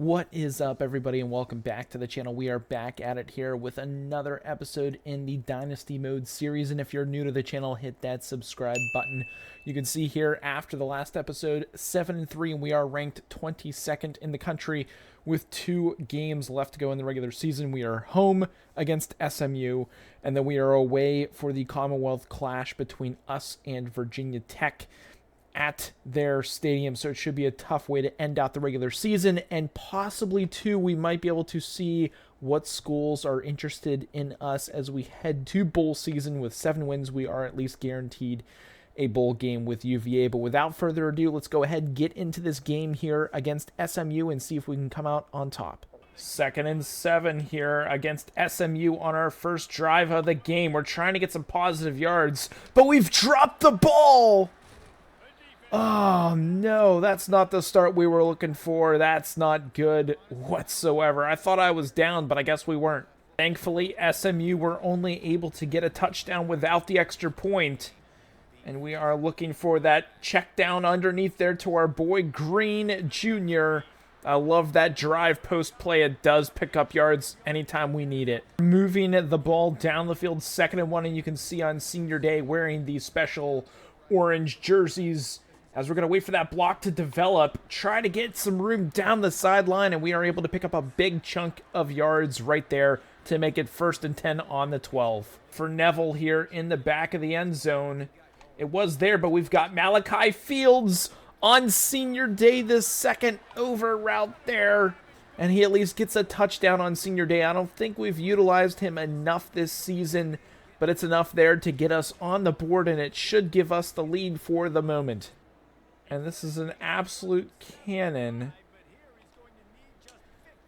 What is up, everybody, and welcome back to the channel. We are back at it here with another episode in the Dynasty Mode series, and if you're new to the channel, hit that subscribe button. You can see here after the last episode, 7-3, and we are ranked 22nd in the country with 2 games left to go in the regular season. We are home against SMU, and then we are away for the Commonwealth clash between us and Virginia Tech at their stadium, so it should be a tough way to end out the regular season, and possibly too we might be able to see what schools are interested in us as we head to bowl season. With 7 wins, we are at least guaranteed a bowl game with UVA. But without further ado, let's go ahead and get into this game here against SMU and see if we can come out on top. 2nd and 7 here against SMU on our first drive of the game. We're trying to get some positive yards, but we've dropped the ball. Oh, no, that's not the start we were looking for. That's not good whatsoever. I thought I was down, but I guess we weren't. Thankfully, SMU were only able to get a touchdown without the extra point. And we are looking for that check down underneath there to our boy Green Jr. I love that drive post play. It does pick up yards anytime we need it. Moving the ball down the field, 2nd and 1, and you can see on senior day wearing the special orange jerseys. As we're going to wait for that block to develop, try to get some room down the sideline, and we are able to pick up a big chunk of yards right there to make it 1st and 10 on the 12. For Neville here in the back of the end zone. It was there, but we've got Malachi Fields on senior day, the second over route there. And he at least gets a touchdown on senior day. I don't think we've utilized him enough this season, but it's enough there to get us on the board, and it should give us the lead for the moment. And this is an absolute cannon.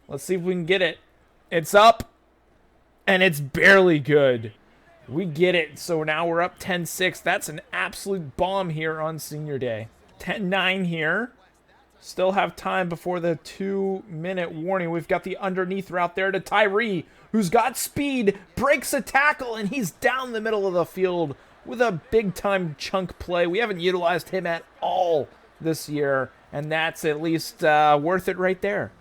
Let's see if we can get it. It's up, and it's barely good. We get it, so now we're up 10-6. That's an absolute bomb here on senior day. 10-9 here. Still have time before the 2-minute warning. We've got the underneath route there to Tyree, who's got speed, breaks a tackle, and he's down the middle of the field with a big-time chunk play. We haven't utilized him at all this year, and that's at least worth it right there.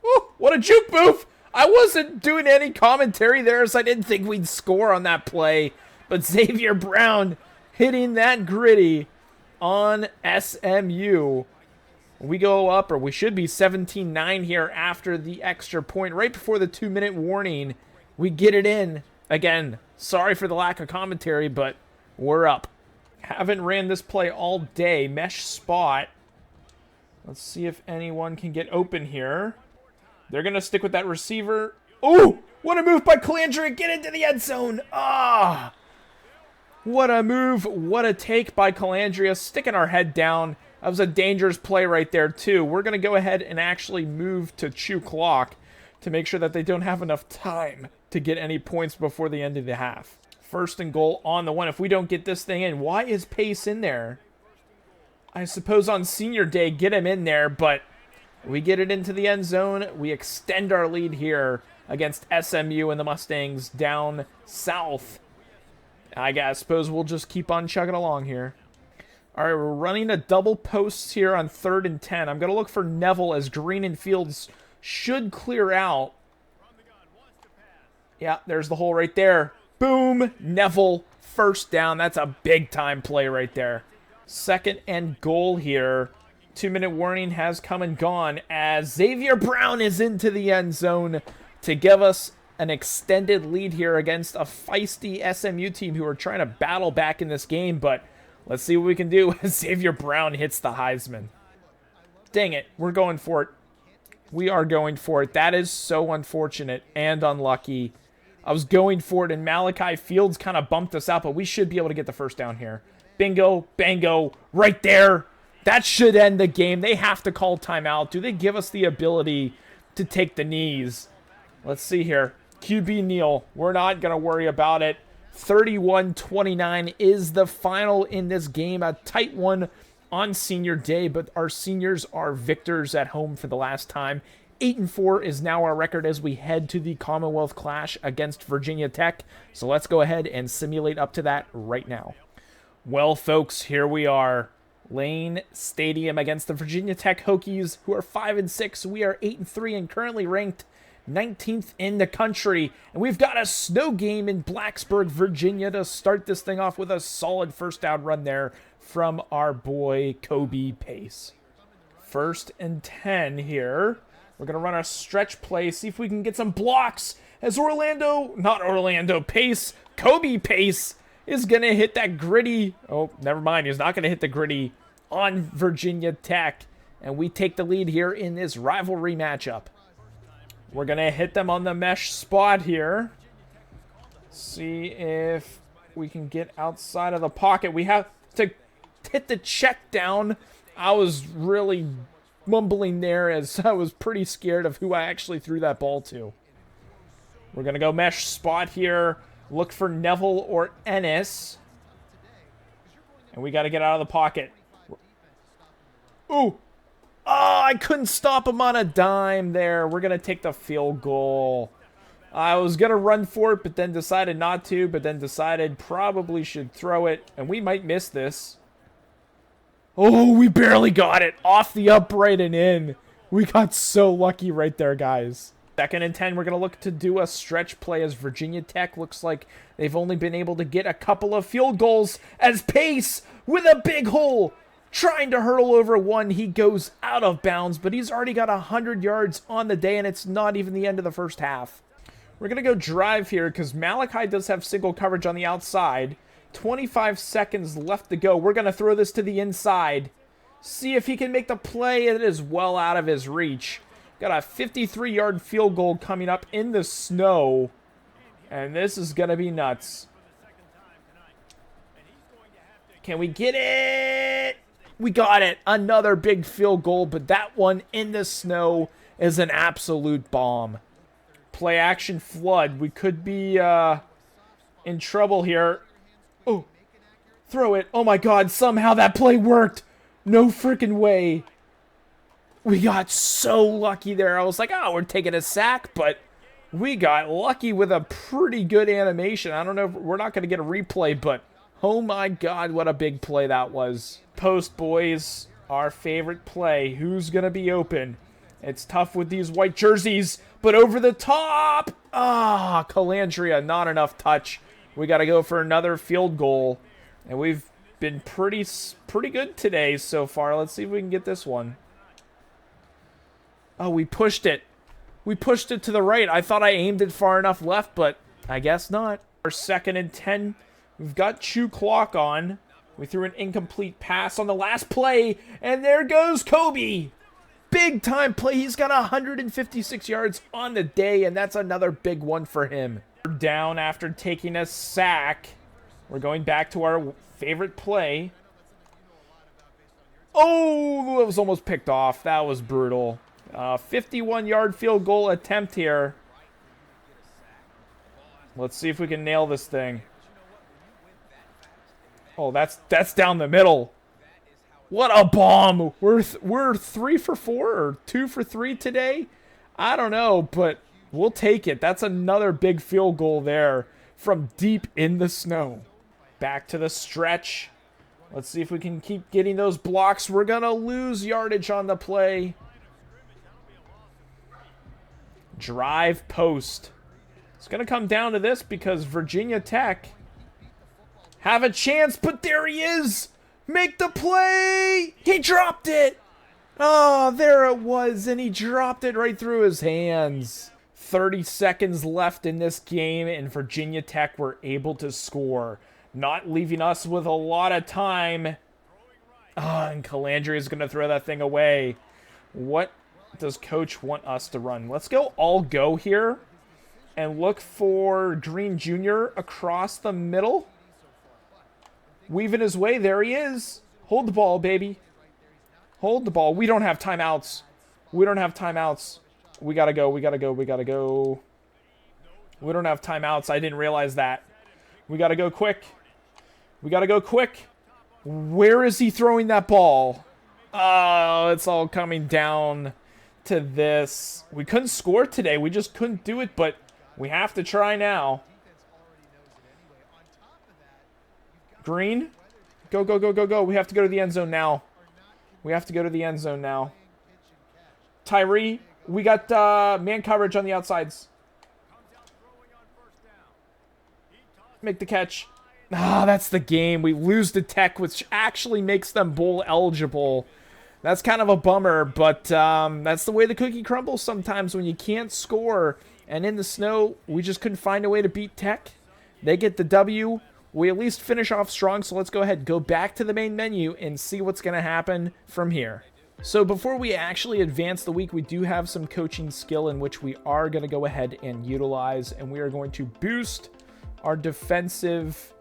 Woo, what a juke move! I wasn't doing any commentary there, so I didn't think we'd score on that play. But Xavier Brown hitting that gritty on SMU. We go up, or we should be 17-9 here after the extra point. Right before the 2-minute warning, we get it in. Again, sorry for the lack of commentary, but we're up. Haven't ran this play all day. Mesh spot. Let's see if anyone can get open here. They're going to stick with that receiver. Oh, what a move by Calandria. Get into the end zone. Ah, what a move. What a take by Calandria. Sticking our head down. That was a dangerous play right there, too. We're going to go ahead and actually move to chew clock to make sure that they don't have enough time to get any points before the end of the half. 1st and goal on the 1. If we don't get this thing in, why is Pace in there? I suppose on senior day, get him in there, but we get it into the end zone. We extend our lead here against SMU and the Mustangs down south. I suppose we'll just keep on chugging along here. All right, we're running a double posts here on 3rd and 10. I'm going to look for Neville as Green and Fields should clear out. Yeah, there's the hole right there. Boom, Neville, 1st down. That's a big-time play right there. 2nd and goal here. 2-minute warning has come and gone as Xavier Brown is into the end zone to give us an extended lead here against a feisty SMU team who are trying to battle back in this game, but let's see what we can do as Xavier Brown hits the Heisman. Dang it, we're going for it. We are going for it. That is so unfortunate and unlucky. I was going for it, and Malachi Fields kind of bumped us out, but we should be able to get the 1st down here. Bingo, bango, right there. That should end the game. They have to call timeout. Do they give us the ability to take the knees? Let's see here. QB Neal. We're not going to worry about it. 31-29 is the final in this game. A tight one on senior day, but our seniors are victors at home for the last time. 8-4 is now our record as we head to the Commonwealth clash against Virginia Tech. So let's go ahead and simulate up to that right now. Well, folks, here we are. Lane Stadium against the Virginia Tech Hokies, who are 5-6. We are 8-3 and currently ranked 19th in the country. And we've got a snow game in Blacksburg, Virginia to start this thing off with a solid first down run there from our boy Kobe Pace. 1st and 10 here. We're going to run our stretch play, see if we can get some blocks as Pace, Kobe Pace is going to hit that gritty. Oh, never mind. He's not going to hit the gritty on Virginia Tech. And we take the lead here in this rivalry matchup. We're going to hit them on the mesh spot here. See if we can get outside of the pocket. We have to hit the check down. I was really mumbling there as I was pretty scared of who I actually threw that ball to. We're going to go mesh spot here. Look for Neville or Ennis. And we got to get out of the pocket. Ooh. Oh, I couldn't stop him on a dime there. We're going to take the field goal. I was going to run for it, but then decided not to, but then decided probably should throw it. And we might miss this. Oh, we barely got it. Off the upright and in. We got so lucky right there, guys. 2nd and 10, we're going to look to do a stretch play as Virginia Tech looks like they've only been able to get a couple of field goals as Pace with a big hole trying to hurdle over one. He goes out of bounds, but he's already got 100 yards on the day, and it's not even the end of the first half. We're going to go drive here because Malachi does have single coverage on the outside. 25 seconds left to go. We're going to throw this to the inside. See if he can make the play. It is well out of his reach. Got a 53-yard field goal coming up in the snow. And this is going to be nuts. Can we get it? We got it. Another big field goal, but that one in the snow is an absolute bomb. Play action flood. We could be in trouble here. Oh, throw it. Oh my God, somehow that play worked. No freaking way. We got so lucky there. I was like, oh, we're taking a sack, but we got lucky with a pretty good animation. I don't know if we're not going to get a replay, but oh my God, what a big play that was. Post, boys, our favorite play. Who's going to be open? It's tough with these white jerseys, but over the top. Ah, Calandria, not enough touch. We got to go for another field goal, and we've been pretty good today so far. Let's see if we can get this one. Oh, we pushed it. We pushed it to the right. I thought I aimed it far enough left, but I guess not. Our 2nd and 10. We've got chew clock on. We threw an incomplete pass on the last play, and there goes Kobe. Big time play. He's got 156 yards on the day, and that's another big one for him. We're down after taking a sack. We're going back to our favorite play. Oh, it was almost picked off. That was brutal. 51-yard field goal attempt here. Let's see if we can nail this thing. Oh, that's down the middle. What a bomb. We're 3 for 4 or 2 for 3 today. I don't know, but we'll take it. That's another big field goal there from deep in the snow. Back to the stretch. Let's see if we can keep getting those blocks. We're going to lose yardage on the play. Drive post. It's going to come down to this because Virginia Tech have a chance, but there he is. Make the play. He dropped it. Oh, there it was, and he dropped it right through his hands. 30 seconds left in this game, and Virginia Tech were able to score, not leaving us with a lot of time. And Calandria is going to throw that thing away. What does Coach want us to run? Let's go all go here and look for Green Jr. across the middle. Weaving his way. There he is. Hold the ball, baby. Hold the ball. We don't have timeouts. We don't have timeouts. We gotta go. We gotta go. We gotta go. We don't have timeouts. I didn't realize that. We gotta go quick. We gotta go quick. Where is he throwing that ball? Oh, it's all coming down to this. We couldn't score today. We just couldn't do it, but we have to try now. Green. Go, go, go, go, go. We have to go to the end zone now. We have to go to the end zone now. Tyree, we got man coverage on the outsides. Make the catch. Ah, that's the game. We lose to Tech, which actually makes them bowl eligible. That's kind of a bummer, but that's the way the cookie crumbles sometimes when you can't score. And in the snow, we just couldn't find a way to beat Tech. They get the W. We at least finish off strong, so let's go ahead and go back to the main menu and see what's going to happen from here. So before we actually advance the week, we do have some coaching skill in which we are going to go ahead and utilize, and we are going to boost our defensive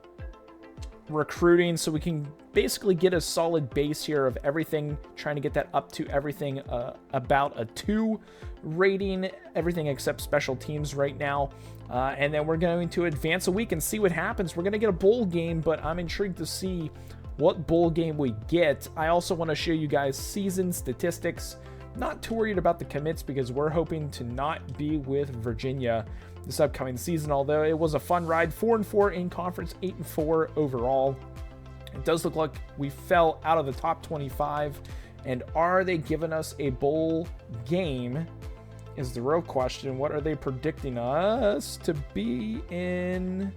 recruiting so we can basically get a solid base here of everything, trying to get that up to everything about a 2 rating, everything except special teams right now. And then we're going to advance a week and see what happens. We're going to get a bowl game, but I'm intrigued to see what bowl game we get. I also want to show you guys season statistics. Not too worried about the commits because we're hoping to not be with Virginia this upcoming season, although it was a fun ride. 4-4 in conference, 8-4 overall. It does look like we fell out of the top 25. And are they giving us a bowl game is the real question. What are they predicting us to be in?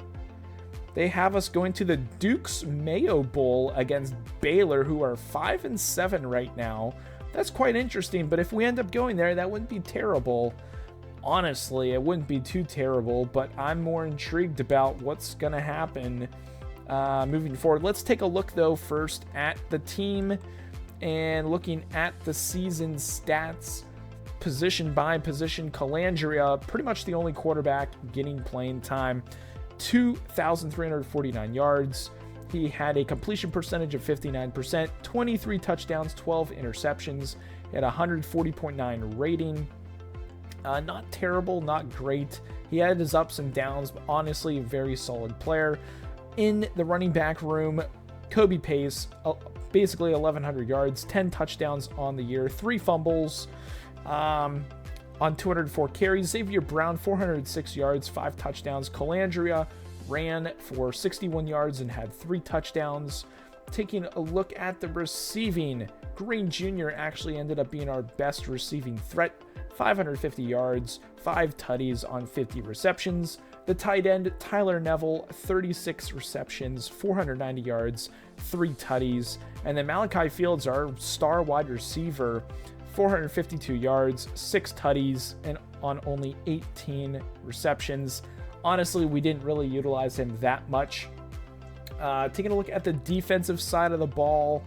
They have us going to the Duke's Mayo Bowl against Baylor, who are 5-7 right now. That's quite interesting, but if we end up going there, that wouldn't be terrible. Honestly, it wouldn't be too terrible, but I'm more intrigued about what's going to happen moving forward. Let's take a look, though, first at the team and looking at the season stats, position by position. Calandria, pretty much the only quarterback getting playing time, 2,349 yards. He had a completion percentage of 59%, 23 touchdowns, 12 interceptions. He had a 140.9 rating. Not terrible, not great. He had his ups and downs, but honestly, a very solid player. In the running back room, Kobe Pace, basically 1,100 yards, 10 touchdowns on the year, 3 fumbles on 204 carries. Xavier Brown, 406 yards, 5 touchdowns. Calandria ran for 61 yards and had 3 touchdowns. Taking a look at the receiving, Green Jr. actually ended up being our best receiving threat. 550 yards, 5 tutties on 50 receptions. The tight end, Tyler Neville, 36 receptions, 490 yards, 3 tutties. And then Malachi Fields, our star wide receiver, 452 yards, 6 tutties, and on only 18 receptions. Honestly, we didn't really utilize him that much. Taking a look at the defensive side of the ball,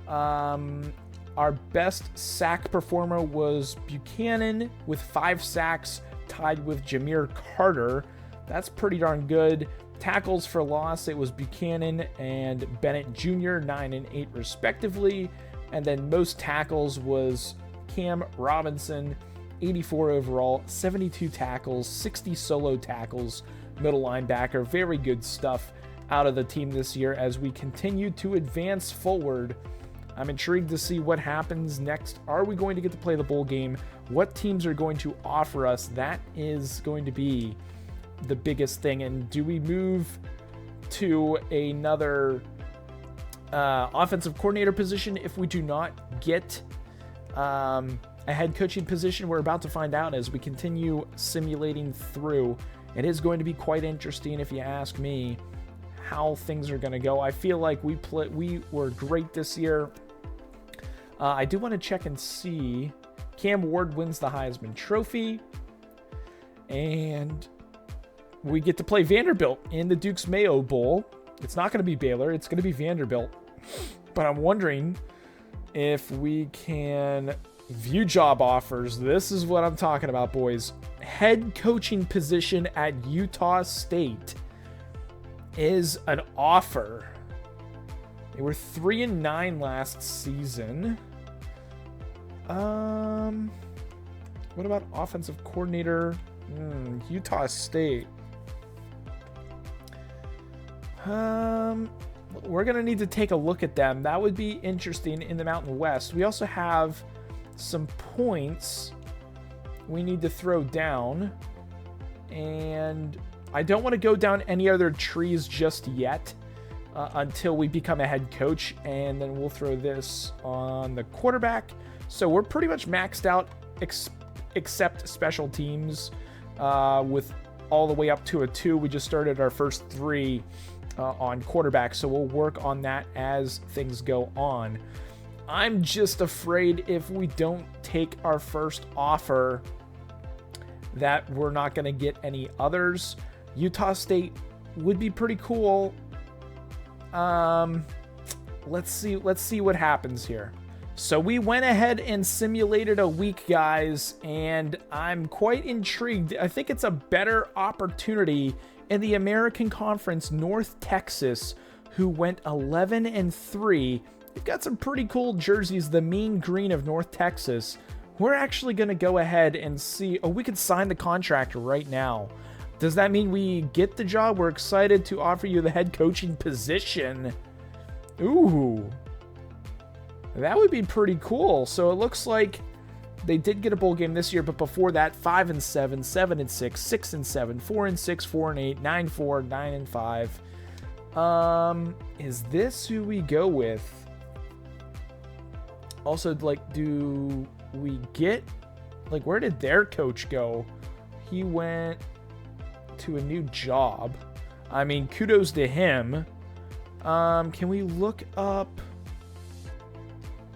our best sack performer was Buchanan with 5 sacks, tied with Jameer Carter. That's pretty darn good. Tackles for loss, it was Buchanan and Bennett Jr., 9 and 8 respectively. And then most tackles was Cam Robinson, 84 overall, 72 tackles, 60 solo tackles, middle linebacker. Very good stuff out of the team this year as we continue to advance forward. I'm intrigued to see what happens next. Are we going to get to play the bowl game? What teams are going to offer us? That is going to be the biggest thing. And do we move to another offensive coordinator position if we do not get a head coaching position? We're about to find out as we continue simulating through. It is going to be quite interesting, if you ask me, how things are going to go. I feel like we were great this year. I do want to check and see. Cam Ward wins the Heisman Trophy. And we get to play Vanderbilt in the Duke's Mayo Bowl. It's not going to be Baylor. It's going to be Vanderbilt. But I'm wondering if we can view job offers. This is what I'm talking about, boys. Head coaching position at Utah State is an offer. They were 3-9 last season. What about offensive coordinator? Utah State. We're going to need to take a look at them. That would be interesting in the Mountain West. We also have some points we need to throw down. And I don't want to go down any other trees just yet until we become a head coach, and then we'll throw this on the quarterback. So we're pretty much maxed out except special teams with all the way up to a 2. We just started our first 3 on quarterback, so we'll work on that as things go on. I'm just afraid if we don't take our first offer that we're not going to get any others. Utah State would be pretty cool. Let's see what happens here. So we went ahead and simulated a week, guys, and I'm quite intrigued. I think it's a better opportunity in the American Conference, North Texas, who went 11-3. They've got some pretty cool jerseys, the mean green of North Texas. We're actually going to go ahead and see. Oh, we could sign the contract right now. Does that mean we get the job? We're excited to offer you the head coaching position. Ooh. That would be pretty cool. So it looks like they did get a bowl game this year, but before that, 5-7, 7-6, 6-7, 4-6, 4-8, 9-4, 9-5. Is this who we go with? Also, like, do we get, like, where did their coach go? He went to a new job. I mean, kudos to him. Can we look up?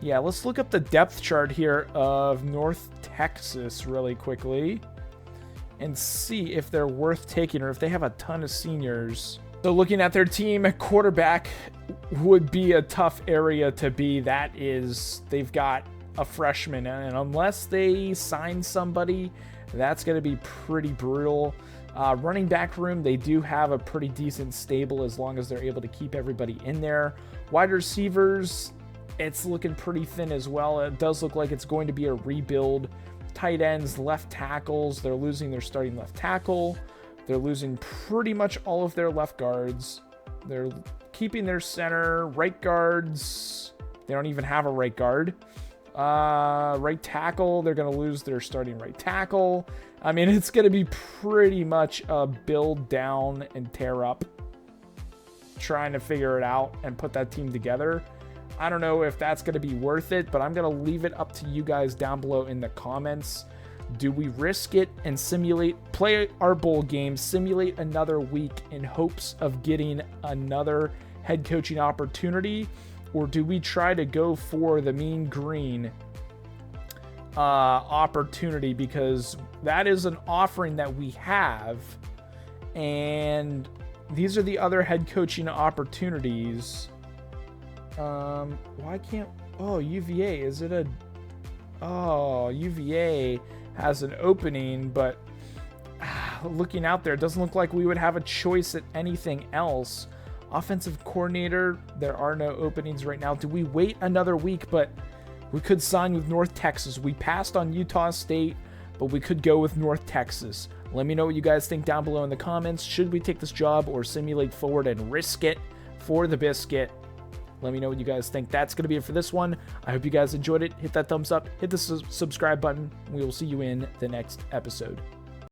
Yeah, let's look up the depth chart here of North Texas really quickly and see if they're worth taking or if they have a ton of seniors. So looking at their team, quarterback would be a tough area to be. That is, they've got a freshman, and unless they sign somebody, that's going to be pretty brutal. Running back room, they do have a pretty decent stable as long as they're able to keep everybody in there. Wide receivers, it's looking pretty thin as well. It does look like it's going to be a rebuild. Tight ends, left tackles, they're losing their starting left tackle. They're losing pretty much all of their left guards. They're keeping their center. Right guards, they don't even have a right guard. Right tackle, they're going to lose their starting right tackle. I mean, it's going to be pretty much a build down and tear up, trying to figure it out and put that team together. I don't know if that's going to be worth it, but I'm going to leave it up to you guys down below in the comments. Do we risk it and play our bowl game, simulate another week in hopes of getting another head coaching opportunity? Or do we try to go for the mean green opportunity? Because that is an offering that we have. And these are the other head coaching opportunities. Why can't... Oh, UVA. Is it a... Oh, UVA has an opening, but looking out there, it doesn't look like we would have a choice at anything else. Offensive coordinator, there are no openings right now. Do we wait another week? But we could sign with North Texas. We passed on Utah State, but we could go with North Texas. Let me know what you guys think down below in the comments. Should we take this job or simulate forward and risk it for the biscuit? Let me know what you guys think. That's going to be it for this one. I hope you guys enjoyed it. Hit that thumbs up. Hit the subscribe button. We will see you in the next episode.